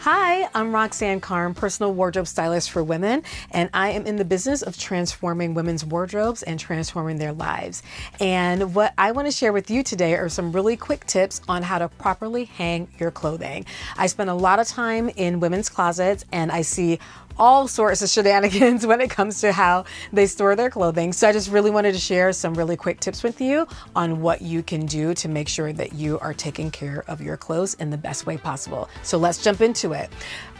Hi, I'm Roxanne, Carne, personal wardrobe stylist for women, and I am in the business of transforming women's wardrobes and transforming their lives. And what I want to share with you today are some really quick tips on how to properly hang your clothing. I spend a lot of time in women's closets and I see all sorts of shenanigans when it comes to how they store their clothing. So I just really wanted to share some really quick tips with you on what you can do to make sure that you are taking care of your clothes in the best way possible. So let's jump into it.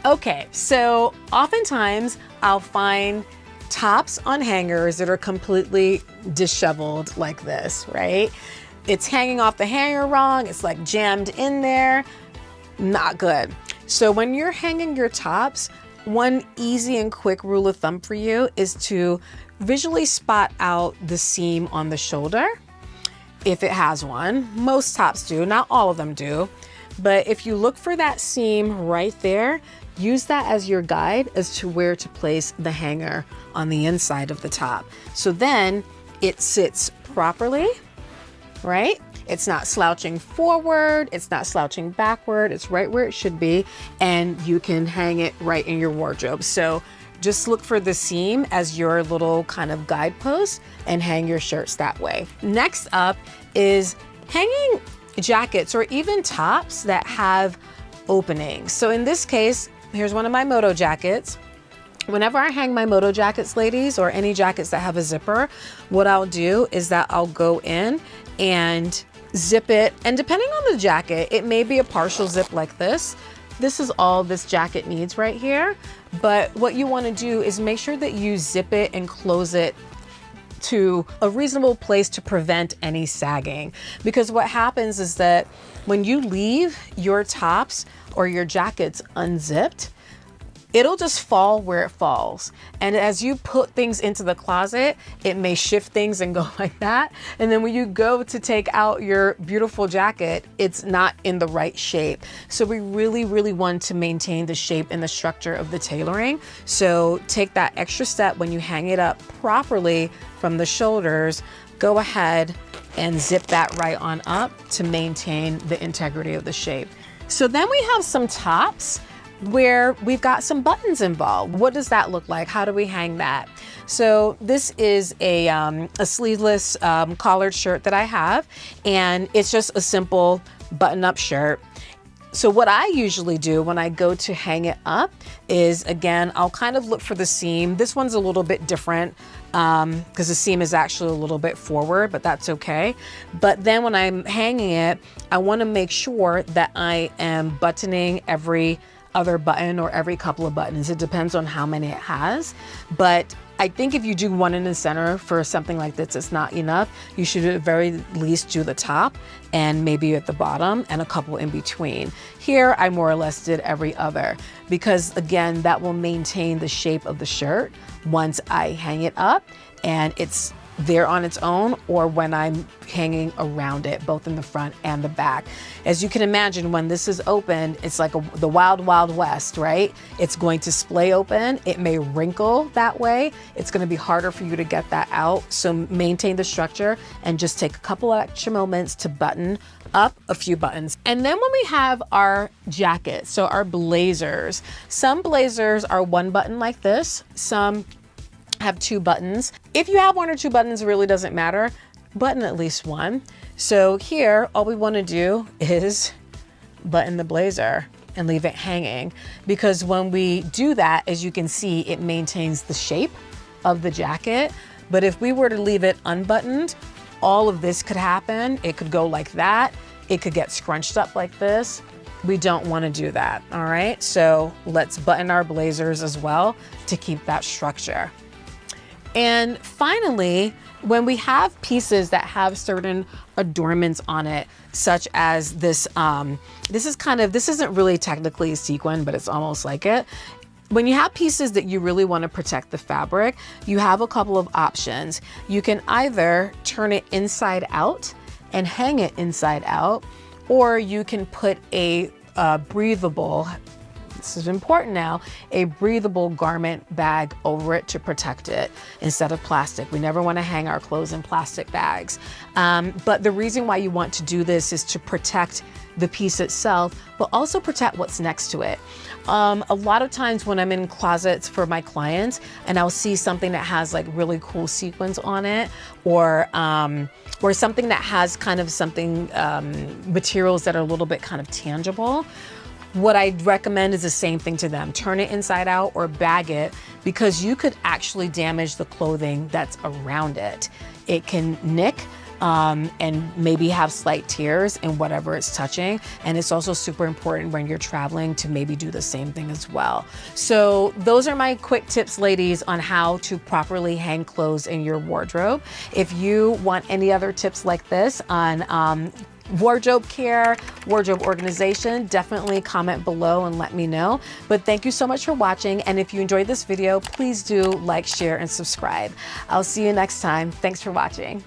Okay, so oftentimes I'll find tops on hangers that are completely disheveled like this, right? It's hanging off the hanger wrong. It's like jammed in there. Not good. So when you're hanging your tops, one easy and quick rule of thumb for you is to visually spot out the seam on the shoulder, if it has one. Most tops do, not all of them do. But if you look for that seam right there, use that as your guide as to where to place the hanger on the inside of the top. So then it sits properly, right? It's not slouching forward, it's not slouching backward, it's right where it should be, and you can hang it right in your wardrobe. So just look for the seam as your little kind of guidepost and hang your shirts that way. Next up is hanging jackets or even tops that have openings. So in this case, here's one of my moto jackets. Whenever I hang my moto jackets, ladies, or any jackets that have a zipper, what I'll do is that I'll go in and zip it. And depending on the jacket, it may be a partial zip like this. This is all this jacket needs right here. But what you want to do is make sure that you zip it and close it to a reasonable place to prevent any sagging. Because what happens is that when you leave your tops or your jackets unzipped, it'll just fall where it falls. And as you put things into the closet, it may shift things and go like that. And then when you go to take out your beautiful jacket, it's not in the right shape. So we really, really want to maintain the shape and the structure of the tailoring. So take that extra step when you hang it up properly from the shoulders, go ahead and zip that right on up to maintain the integrity of the shape. So then we have some tops where we've got some buttons involved. What does that look like? How do we hang that? So this is a sleeveless collared shirt that I have, and it's just a simple button-up shirt. So what I usually do when I go to hang it up is, again, I'll kind of look for the seam. This one's a little bit different because the seam is actually a little bit forward, but that's okay. But then when I'm hanging it, I want to make sure that I am buttoning every other button or every couple of buttons. It depends on how many it has. But I think if you do one in the center for something like this, it's not enough. You should at the very least do the top and maybe at the bottom and a couple in between. Here, I more or less did every other because, again, that will maintain the shape of the shirt once I hang it up and it's there on its own, or when I'm hanging around it, both in the front and the back. As you can imagine, when this is open, it's like the wild, wild west, right? It's going to splay open. It may wrinkle that way. It's going to be harder for you to get that out. So maintain the structure and just take a couple of extra moments to button up a few buttons. And then when we have our jackets, so our blazers, some blazers are one button like this, some have two buttons. If you have one or two buttons, it really doesn't matter. Button at least one. So here, all we want to do is button the blazer and leave it hanging, because when we do that, as you can see, it maintains the shape of the jacket. But if we were to leave it unbuttoned, all of this could happen. It could go like that. It could get scrunched up like this. We don't want to do that, all right? So let's button our blazers as well to keep that structure. And finally, when we have pieces that have certain adornments on it, such as this, this isn't really technically a sequin, but it's almost like it. When you have pieces that you really want to protect the fabric, you have a couple of options. You can either turn it inside out and hang it inside out, or you can put a breathable this is important now, a breathable garment bag over it to protect it instead of plastic. We never want to hang our clothes in plastic bags. But the reason why you want to do this is to protect the piece itself, but also protect what's next to it. A lot of times when I'm in closets for my clients and I'll see something that has like really cool sequins on it, or something that has kind of something, materials that are a little bit kind of tangible, what I'd recommend is the same thing to them. Turn it inside out or bag it, because you could actually damage the clothing that's around it. It can nick, and maybe have slight tears in whatever it's touching. And it's also super important when you're traveling to maybe do the same thing as well. So those are my quick tips, ladies, on how to properly hang clothes in your wardrobe. If you want any other tips like this on wardrobe care, wardrobe organization, definitely comment below and let me know. But thank you so much for watching. And if you enjoyed this video, please do like, share, and subscribe. I'll see you next time. Thanks for watching.